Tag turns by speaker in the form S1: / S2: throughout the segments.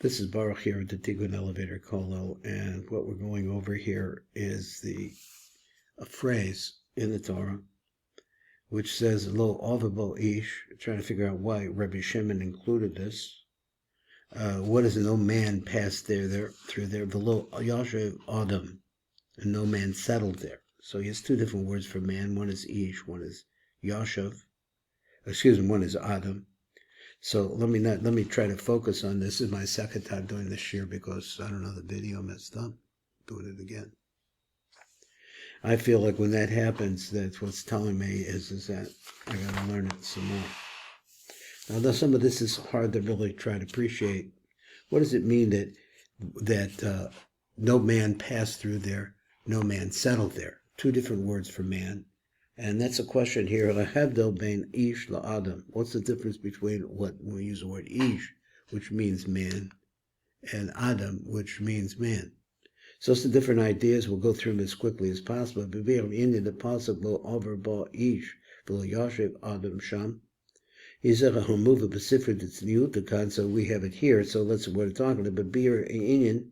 S1: This is Baruch here at the Tikkun Elevator Kolo, and what we're going over here is a phrase in the Torah which says Lo Ovabo Ish, trying to figure out why Rabbi Shimon included this. What is no man passed through there, below Yoshev Adam, and no man settled there. So he has two different words for man. One is Ish, one is Yoshev. One is Adam. So let me try to focus on this. This is my second time doing this year because I don't know, the video messed up. Doing it again. I feel like when that happens, that's what's telling me is that I gotta learn it some more. Now, though some of this is hard to really try to appreciate, what does it mean that no man passed through there, no man settled there? Two different words for man. And that's a question here. What's the difference between when we use the word ish, which means man, and Adam, which means man? So it's the different ideas. We'll go through them as quickly as possible. The pasuk lo over ba ish v'lo yashiv Adam sham. Yizera hamuva b'sifra tzniut. So we have it here. So let's what we're talking about. Bir inyan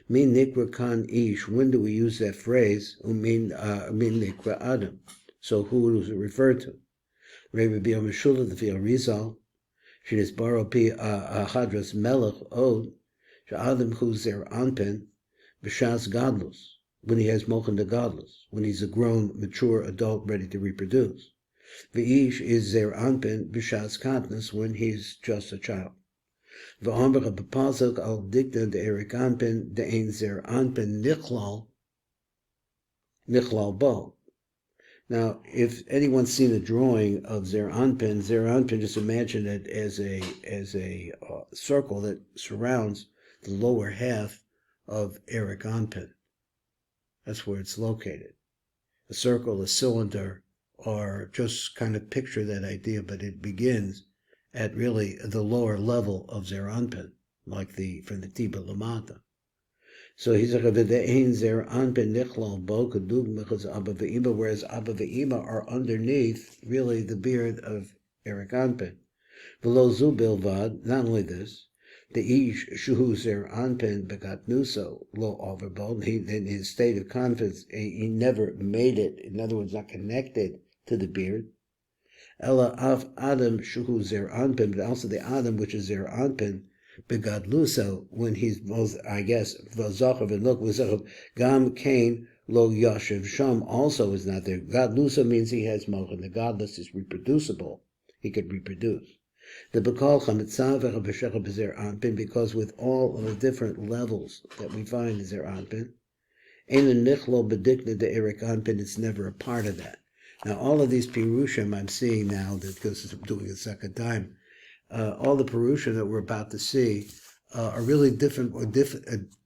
S1: min nikra kan ish. When do we use that phrase? Min nikra Adam. So who does it refer to? Rabbi B'Yom Meshula the Arizal, Shinis Baro Pi Hadras Melech Od, Sha'adam Hu Zer Anpen, B'Shas Gadlus, when he has Mochen de Gadlus, when he's a grown, mature adult ready to reproduce. V'ish is Zer Anpen, B'Shas Katnus, when he's just a child. V'Amber B'Pazak Al Dikta de Erik Anpen, de Ein Zer Anpen Nichlal Bo. Now, if anyone's seen a drawing of Zer Anpin, just imagine it as a circle that surrounds the lower half of Erik Anpin. That's where it's located. A circle, a cylinder, or just kind of picture that idea, but it begins at really the lower level of Zer Anpin, like from the Tiba Lamata. So he's like, whereas Abba Ve'ima are underneath, really, the beard of Erik Anpin. Below Zu Bilvad, not only this, the Ish Shuhu Zer Anpin Begat Nuso, Lo Overbald, in his state of confidence, he never made it, in other words, not connected to the beard. Ella Av Adam Shuhu Zer Anpin, but also the Adam, which is Zer Anpin, Begadluso, when he's both, I guess, Zohar and look, Gam Cain Lo Yashiv Sham also is not there. Gadluso means he has Mochen. The godless is reproducible. He could reproduce. The Bekal Chametzav B'Shechah B'Zer Anpin, because with all of the different levels that we find in Zer Anpin, Ein Nichlo B'Dikna de Erik Anpin, it's never a part of that. Now, all of these Pirushim I'm seeing now, because I'm doing it a second time, all the Purusha that we're about to see are really different,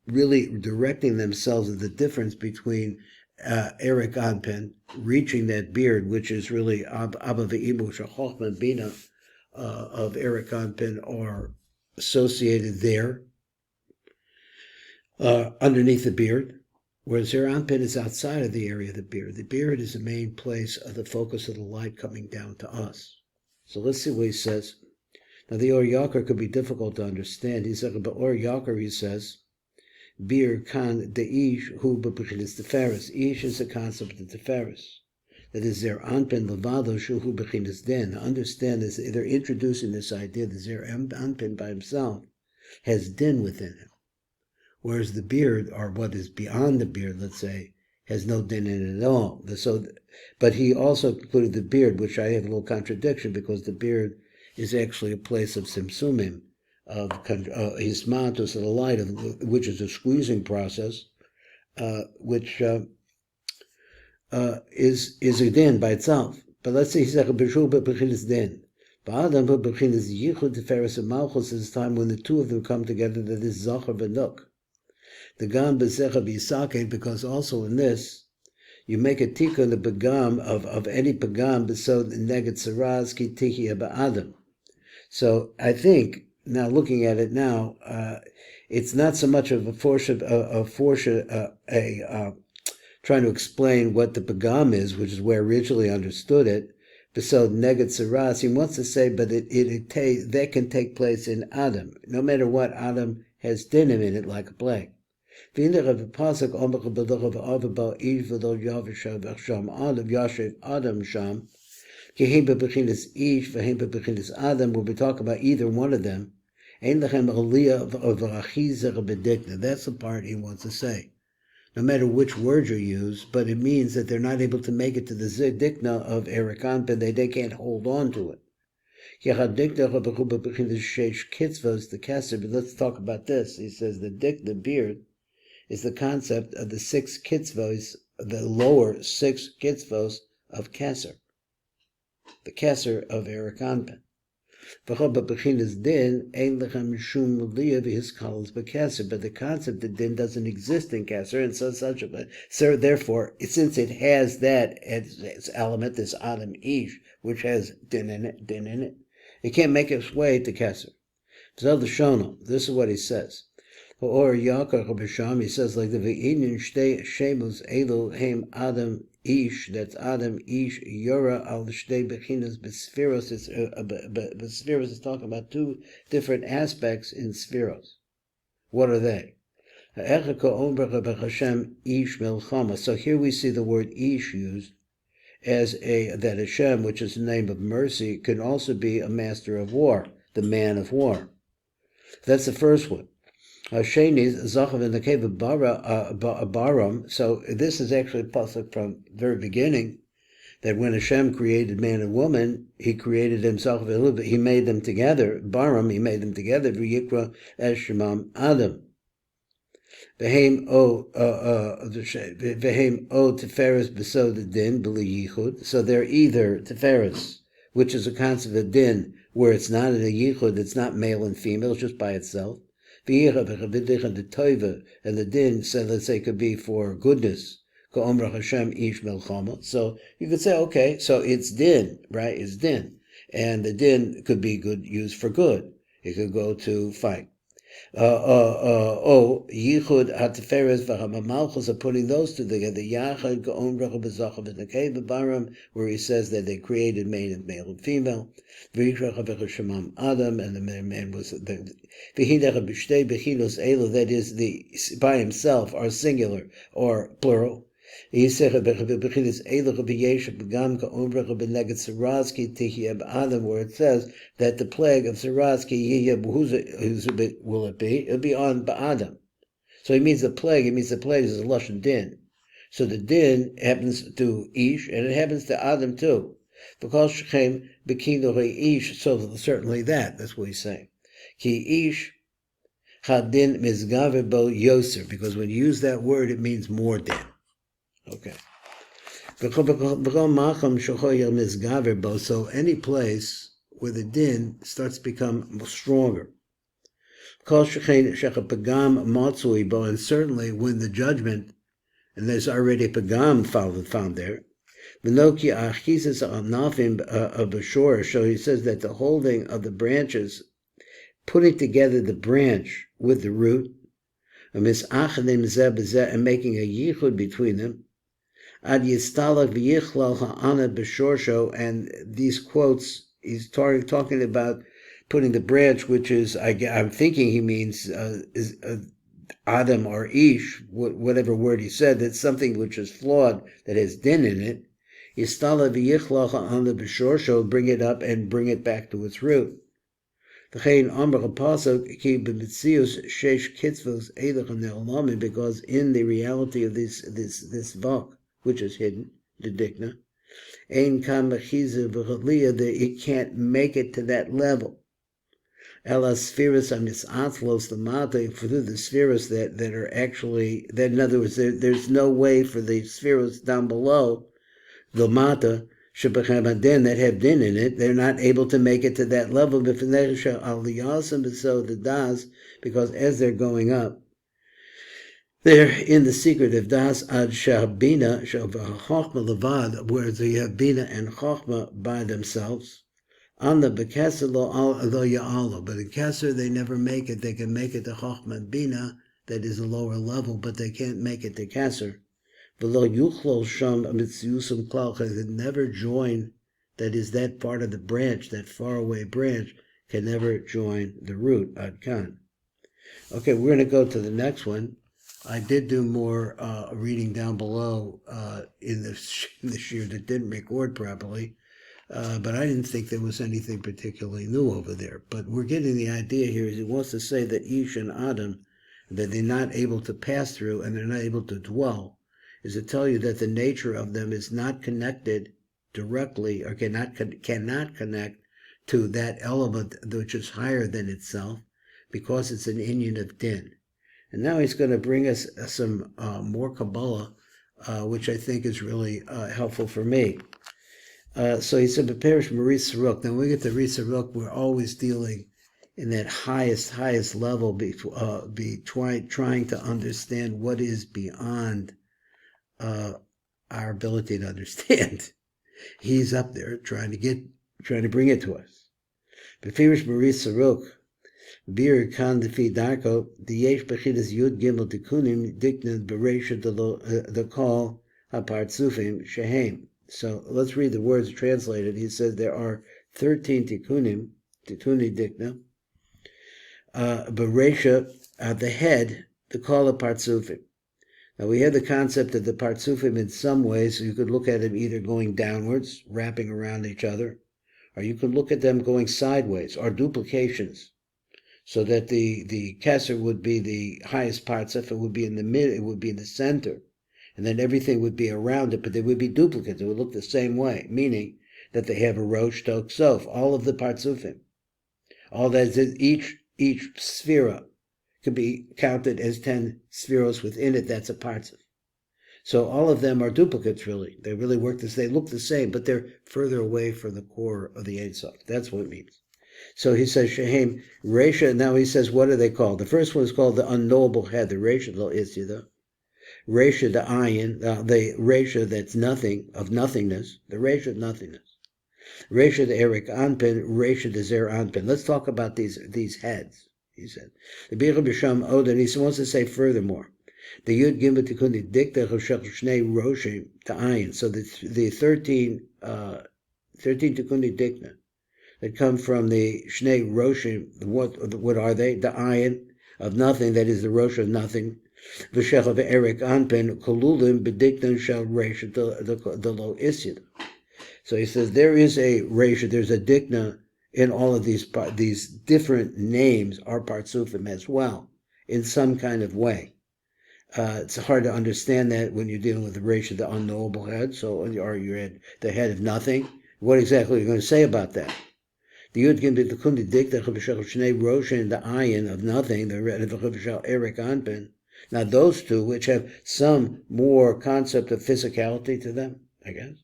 S1: really directing themselves at the difference between Erik Anpin reaching that beard, which is really Abba Ve'imu Shachochma Bina of Erik Anpin, are associated there underneath the beard, whereas Zer Anpin is outside of the area of the beard. The beard is the main place of the focus of the light coming down to us. So let's see what he says. Now, the Or Yakar could be difficult to understand. He said, but Or Yakar, he says, Bir kan deish hu b'bechinas teferes. Ish is the concept of teferes. That is, Zer Anpin levado shu hu b'chinas din. Understand this, they're introducing this idea that Zer Anpin by himself has din within him. Whereas the beard, or what is beyond the beard, let's say, has no din in it at all. But he also included the beard, which I have a little contradiction, because the beard is actually a place of simsumim, of hismatus, of the light, which is a squeezing process, which is a din by itself. But let's say he's like a b'shul b'chinas din. Ba'adam b'chinas yichud teferes and malchus is the time when the two of them come together, that is Zohar v'nuk. The gam b'zecha b'yisake, because also in this, you make a tikkun, the pagam of any pagam b'sod neget saraz ki tichia ba'adam. So I think, now looking at it now, it's not so much of trying to explain what the pagam is, which is where I originally understood it, besod neged saras. He wants to say, but that can take place in Adam, no matter what. Adam has dinim in it, like a plague. Adam sham. We'll be talking about either one of them. That's the part he wants to say. No matter which word you use, but it means that they're not able to make it to the zidikna of Erikanpen, they can't hold on to it. The kesser, but let's talk about this. He says the beard, is the concept of the 6 kitzvos, the lower 6 kitzvos of kesser. The kesser of Erikanpen. But the concept of din doesn't exist in kesser, and so therefore, since it has that as its element, this Adam Ish, which has din in it, it can't make its way to kesser. So the Shono, this is what he says. Or Yaakov he says like the Ve'inin Shtei Shemos Elo Heim Adam Ish, that's Adam Ish Yora al Shtei Bechinas B'Sfiros. B'Sfiros is talking about 2 different aspects in Sfiros. What are they? So here we see the word Ish used as that Hashem, which is the name of mercy, can also be a master of war, the man of war. That's the first one. Sheni Zachav in the cave of Baram. So this is actually a pasuk from the very beginning, that when Hashem created man and woman, he created himself. He made them together. Baram, he made them together. V'yikra es shemam Adam. V'heim o teferes besod din b'li yichud. So they're either teferes, which is a concept of din, where it's not in a yichud, it's not male and female, it's just by itself. And the din, so let's say, could be for goodness. So you could say, okay, so it's din, right? It's din. And the din could be good, used for good. It could go to fight. Yichud HaTeferes v'Hamamalchus are putting those two together. Yachad Ga'om Rachel B'Zachav in the cave of Baram, where he says that they created male and female. V'Yichrach Shemam Adam, and the man was the V'Hidach B'Shtei B'Chinos Elo, that is by himself, or singular or plural. Where it says that the plague of Sarazki, will it be? It'll be on Ba'adam. So he means the plague is a Lashon Din. So the Din happens to Ish, and it happens to Adam too. Because Shechem Bekino Ish, so certainly that's what he's saying. Ki Ish Hadin Mizgaver Bo Yoser, because when you use that word, it means more din. Okay. So any place where the din starts to become stronger. And certainly when the judgment, and there's already a pagam found there. So he says that the holding of the branches, putting together the branch with the root, and making a yichud between them, and these quotes, he's talking about putting the branch, which is, I'm thinking he means is Adam or Ish, whatever word he said, that's something which is flawed, that has din in it. Bring it up and bring it back to its root. Because in the reality of this vok, which is hidden, the dikna, that it can't make it to that level. Through the spheres that are actually, that in other words, there's no way for the spheres down below, the mata, that have din in it, they're not able to make it to that level, because as they're going up, they're in the secret of das ad shabina chachma levad, where you have bina and chachma by themselves. On the bekesser lo ya'alo, but in kesser they never make it. They can make it to chachma and bina, that is a lower level, but they can't make it to kesser. V'lo yuchlo sham mitziyusum klal, they never join That is, that part of the branch, that faraway branch, can never join the root, ad kan. Okay, we're going to go to the next one. I did do more reading down below in the shir that didn't record properly, but I didn't think there was anything particularly new over there. But we're getting the idea here is he wants to say that Ish and Adam, that they're not able to pass through and they're not able to dwell, is to tell you that the nature of them is not connected directly or cannot connect to that element which is higher than itself because it's an inyan of din. And now he's going to bring us some more Kabbalah, which I think is really helpful for me. So he said, "Beperish Maris Saruk." Now when we get to Maris Saruk, we're always dealing in that highest level, trying to understand what is beyond our ability to understand. He's up there trying to bring it to us. Beperish Maris Saruk. Bir kan defi darko the yesh bechidas yud gimel tikunim dikned beresha the call hapartzufim shehem. So let's read the words translated. He says there are 13 tikunim dikna beresha at the head the call hapartzufim. Now we have the concept of the partzufim in some ways. So you could look at them either going downwards, wrapping around each other, or you could look at them going sideways, or duplications. So that the keser would be the highest parts of it, would be in the mid, it would be in the center, and then everything would be around it, but they would be duplicates. It would look the same way, meaning that they have a rosh tok sof. All of the partzufim, all that is each sphera could be counted as 10 spheros within it. That's a partzuf. So all of them are duplicates. Really, they really work this. They look the same, but they're further away from the core of the Ein Sof. That's what it means. So he says, Shehem, Resha, now he says, what are they called? The first one is called the unknowable head, the Resha Lo Isyada. Resha, the ayin, the Resha that's nothing, of nothingness, the Resha of nothingness. Resha, the Erik Anpin, Resha, the Zer Anpin. Let's talk about these heads, he said. The Bir Bisham Oden, he wants to say furthermore, the Yud Gimba Tikundi Dikta Choshech Shnei Roshim, the ayin. So the 13 Tikundi Dikna, that come from the Shnei Roshim. What are they? The ayin of nothing, that is the Rosh of nothing. V'shech of Erik Anpen, Kolulim Bediktan Shal Resha, the Lo Isyad. So he says there is a Resha, there's a Dikna in all of these different names, are Partzufim as well, in some kind of way. It's hard to understand that when you're dealing with the Resha, the unknowable head, or you're at the head of nothing. What exactly are you going to say about that? The Yud Gim B'Tekundi Dikta Chavashel Shnei Roshin, the ayin of nothing, the Chavashel Erik Anpin. Now those two, which have some more concept of physicality to them, I guess.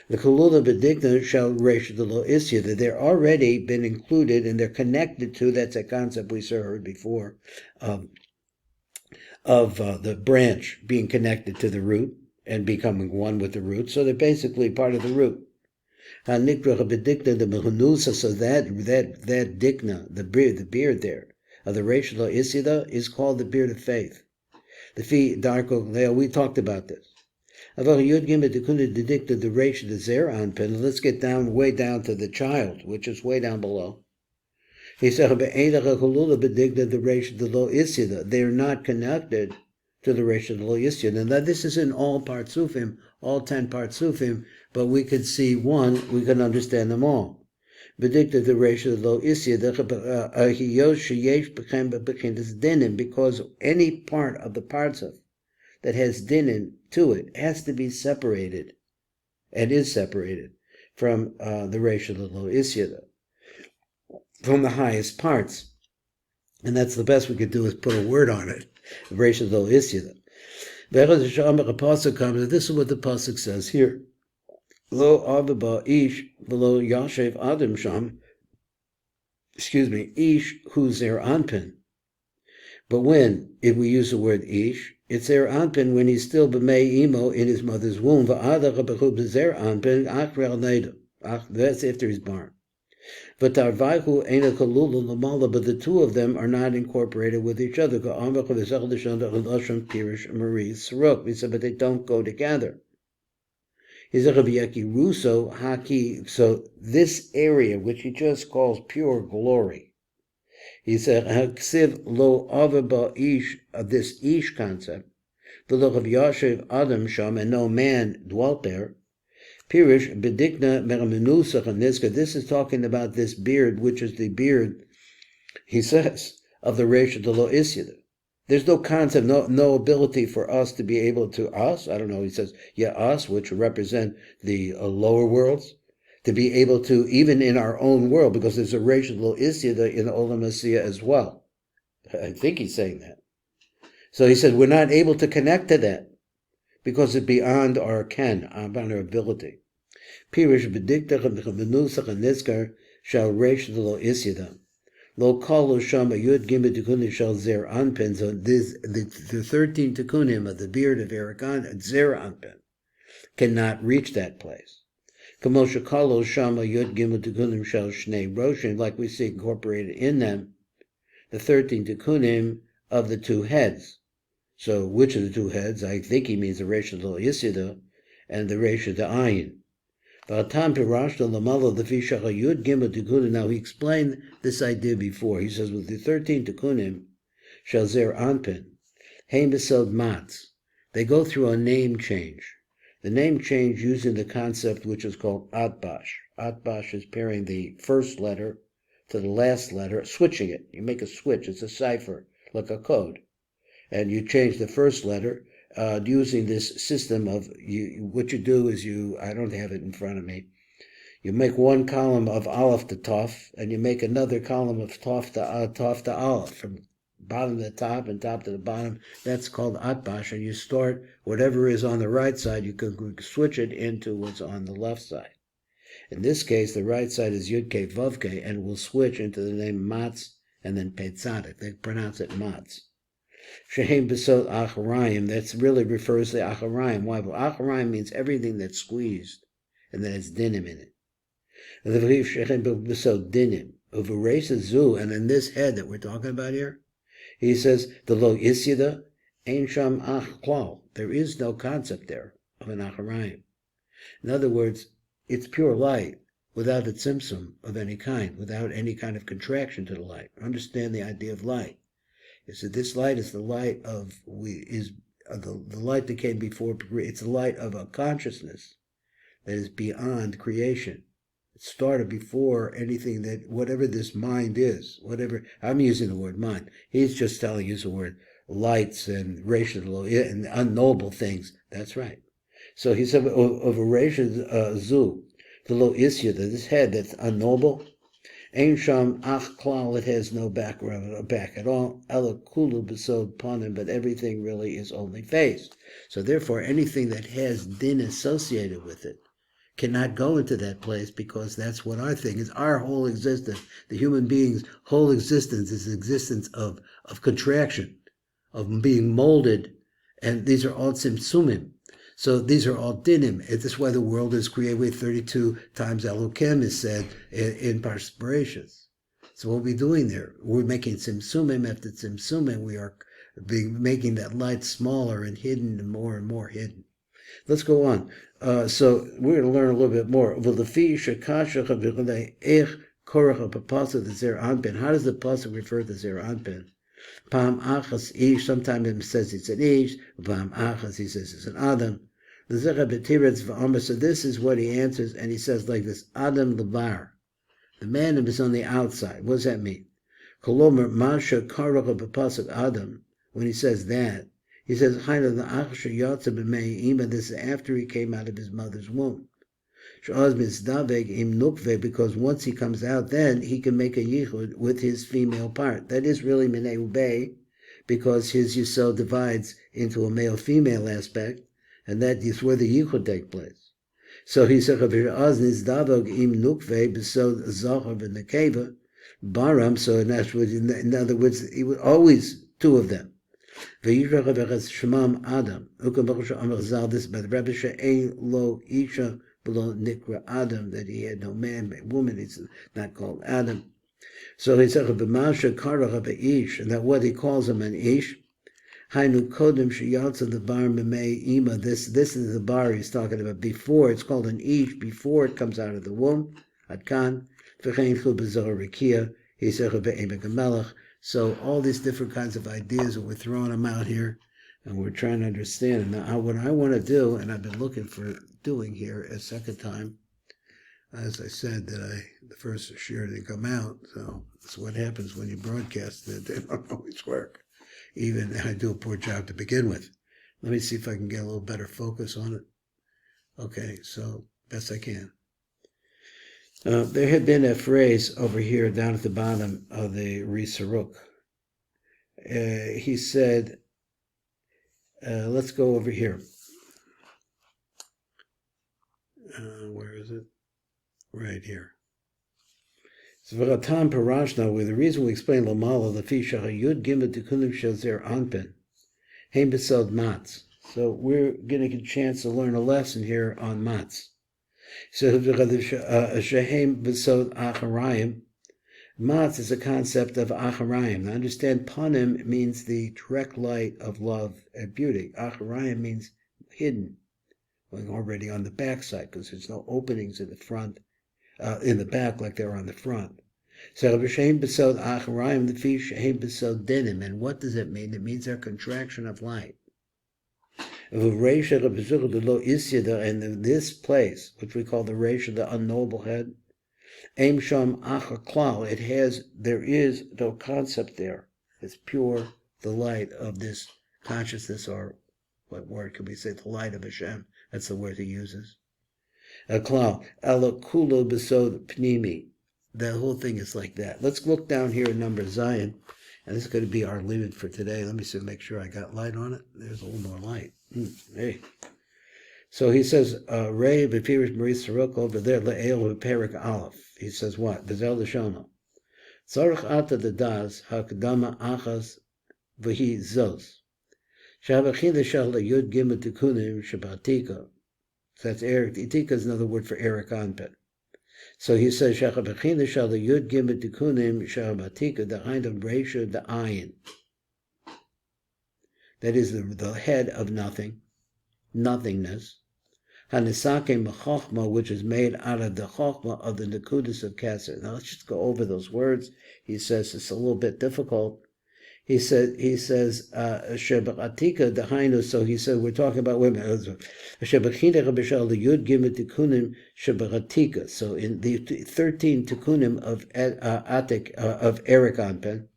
S1: The Kalula B'Dikta Shel Resh the Lo Isya, that they're already been included and they're connected to. That's a concept we heard before of the branch being connected to the root and becoming one with the root. So they're basically part of the root. So that dikna, the beard there, of the Reish Lo Isida, is called the beard of faith. The Fi Darko Leo, we talked about this. Let's get way down to the child, which is way down below. He said, they are not connected to the Reish Lo Isida. And that this is in all partzufim, all 10 partzufim, but we could see one, we can understand them all. Predicted the ratio of low isya, because any part of the parts of that has dinin to it has to be separated, and is separated from the ratio of low isya, from the highest parts. And that's the best we could do is put a word on it, the ratio of low isya. This is what the pasuk says here. Lo avba ish below yashev adam sham. Ish who's their anpin. But if we use the word ish, it's their anpin when he's still b'mei imo in his mother's womb. Va'adach b'chub their anpin achrel neida. That's after he's born. But tarvaihu ena kalulu lamala. But the two of them are not incorporated with each other. We said, but they don't go together. He said, Russo Haki. So this area, which he just calls pure glory, he said, Haksiv lo avaba ish, of this ish concept, the look of Yoshev Adam Sham, and no man dwelt there. Pirish bedikna meramenusach aniska. This is talking about this beard, which is the beard, he says, of the Reish of the Lo Isyada. There's no concept, no ability for us to be able to, us, I don't know, he says, yeah, us, which represent the lower worlds, to be able to, even in our own world, because there's a Reish of Lo Isyada in the Olam Asiyah as well. I think he's saying that. So he said, we're not able to connect to that, because it's beyond our ken, beyond our ability. Pirish b'diktach v'nusach aniskar shall Reish of Lo Isyada. Lo kol shama yud gimel tikunim shall zer anpen. So this, the 13 tikunim of the beard of Eragon, zer anpen, cannot reach that place. Kamosha kol shama yud gimel tikunim shall shnei roshin, like we see incorporated in them, the 13 tikunim of the two heads. So which of the two heads? I think he means the Reish of the Yisida and the Reish of the Ayin. Now he explained this idea before. He says, with the 13 tikunim, shalzer anpin, heim besod matz, they go through a name change. The name change using the concept which is called atbash. Atbash is pairing the first letter to the last letter, switching it. You make a switch. It's a cipher, like a code. And you change the first letter using this system of, what you do is I don't have it in front of me, you make one column of Aleph to Tov, and you make another column of Tov to Aleph, from bottom to the top and top to the bottom. That's called Atbash, and you start whatever is on the right side, you can switch it into what's on the left side. In this case, the right side is Yud-Kei Vav-Kei, and will switch into the name Matz and then Petzadik. They pronounce it Matz. Shehem Besot Acharayim, that really refers to Acharayim. Why? Well, Acharayim means everything that's squeezed and that has dinim in it. And the Shehem Besot Dinim, of Eresa Zu, and in this head that we're talking about here, he says, the Lo Isyada, Ein Sham Ach Klal. There is no concept there of an Acharayim. In other words, it's pure light without a tzimtzum of any kind, without any kind of contraction to the light. Understand the idea of light. Is that this light is the light of the light that came before. It's the light of a consciousness that is beyond creation. It started before anything that, whatever this mind is, whatever, I'm using the word mind. He's just telling you the word lights and racial and unknowable things. That's right. So he said of a racial zu, the lo isya, this head that's unknowable. Ein sham ach klal, it has no back at all. Ela kulu besod panim, but everything really is only face. So therefore, anything that has din associated with it cannot go into that place, because that's what our thing is. Our whole existence, the human being's whole existence, is existence of contraction, of being molded, and these are all tzimtzumim. So these are all dinim. This is why the world is created. 32 times Elokim is said in Parsparations. So what are we doing there? We're making tzimtzumim after tzimtzumim. We are making that light smaller and hidden and more hidden. Let's go on. So we're going to learn a little bit more. How does the pasuk refer to Zer Anpin? Pam achas ish, sometimes it says it's an ish, pam achas he says it's an adam. So this is what he answers, and he says like this: Adam levar, the man who is on the outside. What does that mean? Kolomer masha karach b'pasuk Adam. When he says that, he says Hayna the achasher yotza b'mei, this is after he came out of his mother's womb. Because once he comes out, then he can make a yichud with his female part. That is really minei ubei, because his yisod divides into a male-female aspect, and that is where the yichud takes place. So he said, im nukve besod zohar v'nekeva baram. So in other words, he was always two of them. Shemam Adam. This by the Rebbe she'ein lo isha below Nikra Adam, that he had no man, woman, it's not called Adam. So he said, and that what he calls him an ish, Hainu Kodim Shiyatza the bar Mimei Ima. This is the bar he's talking about. Before, it's called an ish, before it comes out of the womb. Adkan. V'chein Chu B'Zohar Rikia. Yisecha Be'emek HaMelech. So all these different kinds of ideas, we're throwing them out here, and we're trying to understand. And now what I want to do, and I've been looking for doing here a second time, as I said, the first share didn't come out, so that's what happens when you broadcast it. They don't always work. Even I do a poor job to begin with. Let me see if I can get a little better focus on it. Okay, so best I can. There had been a phrase over here down at the bottom of the Risaruk. He said, let's go over here. Where is it? Right here. Zvaratam Parashna, with the reason we explain Lamala, the Fisha Yud Gimel Tikunim Shazer Anpen, Haim Besod Matz. So we're going to get a chance to learn a lesson here on Matz. So Shahem Besod Acharayim. Matz is a concept of Acharayim. Now understand, Panim means the direct light of love and beauty. Acharayim means hidden, going already on the backside, because there's no openings in the front. In the back like they're on the front. So Shehem Besod Acharayim, the fish Shehem Besod Denim. And what does it mean? It means their contraction of light. And in this place, which we call the Reisha, the unknowable head, Aim Sham Achar Klal, there is no concept there. It's pure the light of this consciousness, or what word could we say? The light of Hashem. That's the word he uses. Klal, Alakulo Besod Pnimi. The whole thing is like that. Let's look down here in number Zion, and this is going to be our limit for today. Let me see, make sure I got light on it. There's a little more light. Hey. So he says, Ray B'Pirish Marie Saruk over there, Le'el Perik Aleph. He says what? Bezel Lashono. Tzarech Ata the Das, Hakdama Achas V'hi Zos. Shavachida Shal Yud Gimel Tikunim Shabbatika. So that's Eric. Itika is another word for Eric Anpet. So he says, Shachabachina shal yud gimel tikunim shabatika, the hind of Reisha, the ayin. That is the head of nothing, nothingness. Hanisake mechochma, which is made out of the chochma of the nekudas of Keser. Now let's just go over those words. He says it's a little bit difficult. He says, Shebachatika, the Hainu, so he said, we're talking about women. Shebachina Rabishal, the Yud Gimel Tikunim, Shebachatika. So in the 13 Tikunim of Atik, of Eric Anpen,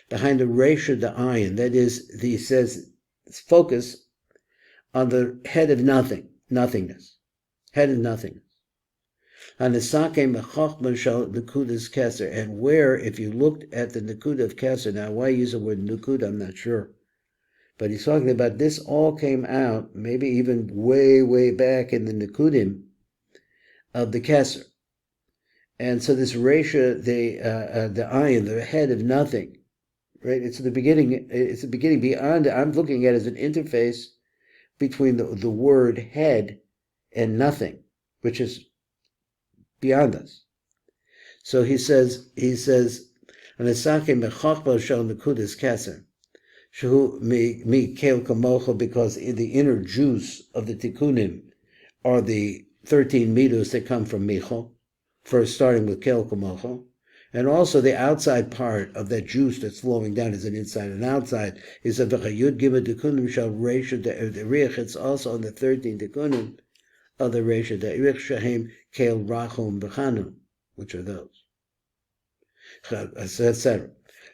S1: behind the Reisha, the Ayin, that is, he says, focus on the head of nothing, nothingness. Head of nothingness. And where, if you looked at the Nakuda of Keser, now why use the word Nakuda, I'm not sure. But he's talking about this all came out, maybe even way, way back in the Nakudim of the Keser. And so this Reisha, the Ayin, the head of nothing, right? It's the beginning beyond it. I'm looking at it as an interface between the word head and nothing, which is beyond us. So he says, because in the inner juice of the tikkunim are the 13 midos that come from Michal, first starting with Kel Kamocho, and also the outside part of that juice that's flowing down is an inside and outside. He said, it's also on the 13 tikkunim of the Reisha Da'irich Shahem Kel Rachum B'Chanun, which are those. Etc.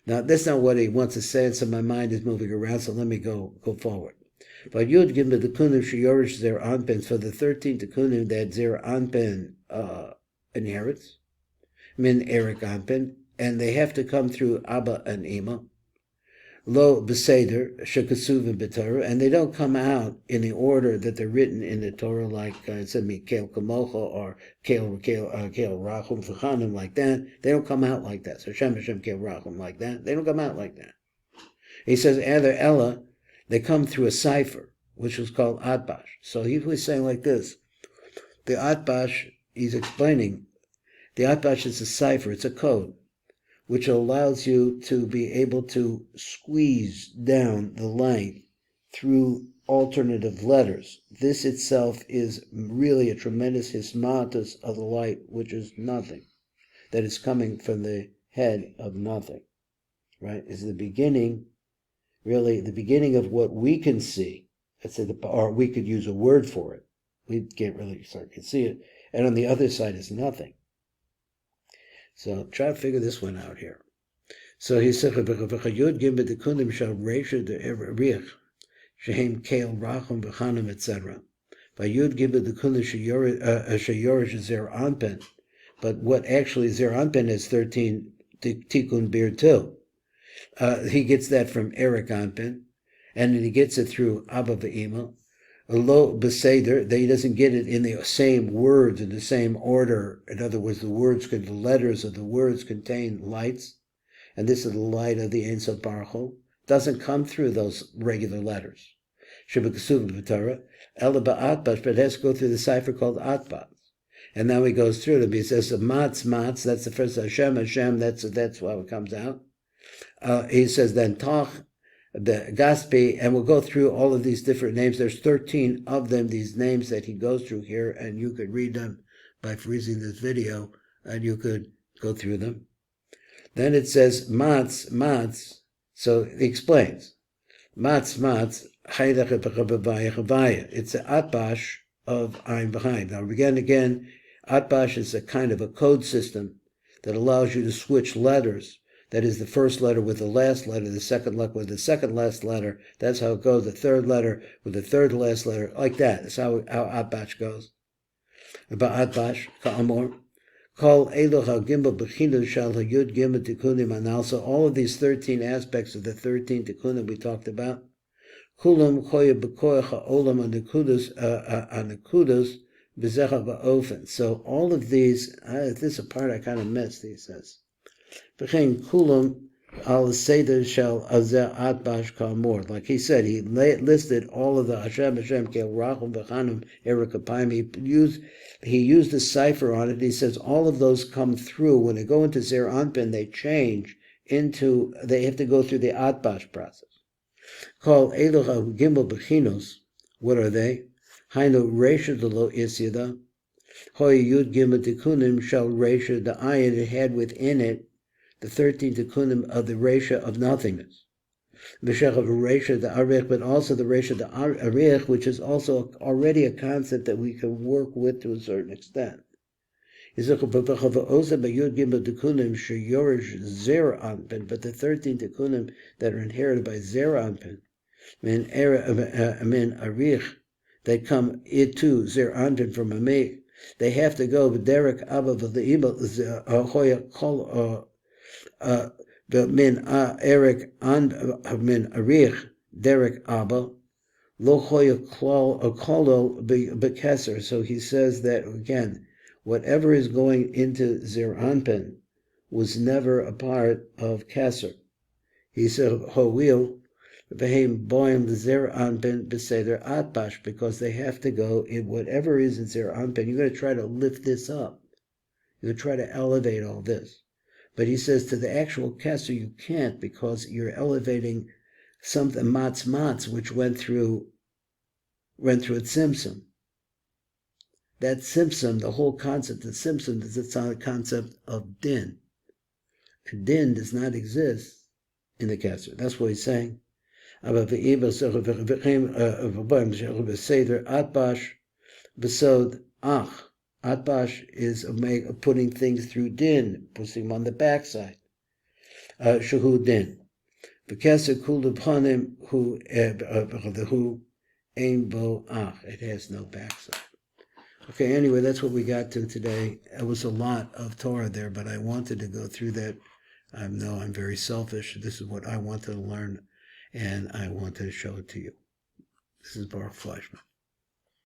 S1: Now, that's not what he wants to say, and so my mind is moving around, so let me go forward. But Yud Gimel Tikunim Sheyorish Zer Anpen, for the 13 Tikunim that Zer Anpen inherits, Min Eric Anpen, and they have to come through Abba and Ima, Lo Beseder, Shekasuv B'Torah, and they don't come out in the order that they're written in the Torah, like it said me Kel Kamocha or Kel Rachum V'Chanim, like that. They don't come out like that. So Shem Hashem Kel Rachum, like that. They don't come out like that. He says, Either Ella, they come through a cipher, which was called Atbash. So he was saying like this. The Atbash, he's explaining, the Atbash is a cipher, it's a code, which allows you to be able to squeeze down the light through alternative letters. This itself is really a tremendous hismatus of the light, which is nothing, that is coming from the head of nothing, right? Is the beginning, really the beginning of what we can see, or we could use a word for it. We can't really start to see it. And on the other side is nothing. So try to figure this one out here. So he said, "V'chayud gimbe dekunim shal reisha de erich, shehem keil rachum v'chanim, etc. V'yud gimbe dekunim sheyorish zer anpen." But what actually zer anpen is 13 tikkun bir too. He gets that from Eric Anpen, and he gets it through Abba Ve'ima. Lo beseder, that he doesn't get it in the same words, in the same order. In other words, the letters of the words contain lights, and this is the light of the Ein Sof Baruch Hu. Doesn't come through those regular letters. Shebekasuv b'Torah, ela ba'atbash, but it has to go through the cipher called atbash. And now he goes through them. He says matz, that's the first Hashem, that's how it comes out. He says then Toch, the Gaspi, and we'll go through all of these different names. There's 13 of them, these names that he goes through here, and you could read them by freezing this video, and you could go through them. Then it says Matz, so he explains. Matz, it's the Atbash of Ein B'Chaim. Now again, Atbash is a kind of a code system that allows you to switch letters. That is the first letter with the last letter, the second letter with the second last letter. That's how it goes. The third letter with the third last letter, like that. That's how Atbash goes. About Atbash, Ka'amor. Kol Eloh HaGimel B'Chinu Shal HaYud Gimel Tikkunim Anal. So all of these 13 aspects of the 13 Tikkunim we talked about. Kulam Choye B'Koyach HaOlam Anekudos B'Zecha Ba'ofen. So all of these, this is a part I kind of missed, he says. Like he said, he listed all of the Hashem, Kel Rachum, V'chanim, Erikapayim. He used the cipher on it. He says all of those come through. When they go into Zer Anpin, they have to go through the Atbash process. Called Eloha Gimel Bechinos. What are they? Hainu Reisha de Lo Isyada. Hoy Yud Gimel Tikunim Shal Reisha, the ayin it had within it the 13 tikkunim of the Reisha of nothingness. B'shech of Reisha the Arich, but also the Reisha the Arich, which is also already a concept that we can work with to a certain extent. But the 13 tikkunim that are inherited by Zer Anpin, min Arich, that come into Zer Anpin from Amik, they have to go Derek Abba V'Le'ima min Eric and min Arich Derek Abba Lo Choya Kolo Bekeser. So he says that again, whatever is going into Zer Anpin was never a part of Keser. He said Ho'il V'heim Boim Zer Anpin B'Seder Atbash, because they have to go in whatever is in Zer Anpin. You're going to try to lift this up. You're going to try to elevate all this. But he says to the actual Keser you can't, because you're elevating something matz, which went through its Tzimtzum. That Tzimtzum, the whole concept of Tzimtzum, is the concept of din. And din does not exist in the Keser. That's what he's saying. Atbash besod ach. Atbash is putting things through din, putting them on the backside. Shahu din. V'keser kul uphanim hu ein bo ach. It has no backside. Okay, anyway, that's what we got to today. It was a lot of Torah there, but I wanted to go through that. I know I'm very selfish. This is what I wanted to learn, and I wanted to show it to you. This is Baruch Fleischman.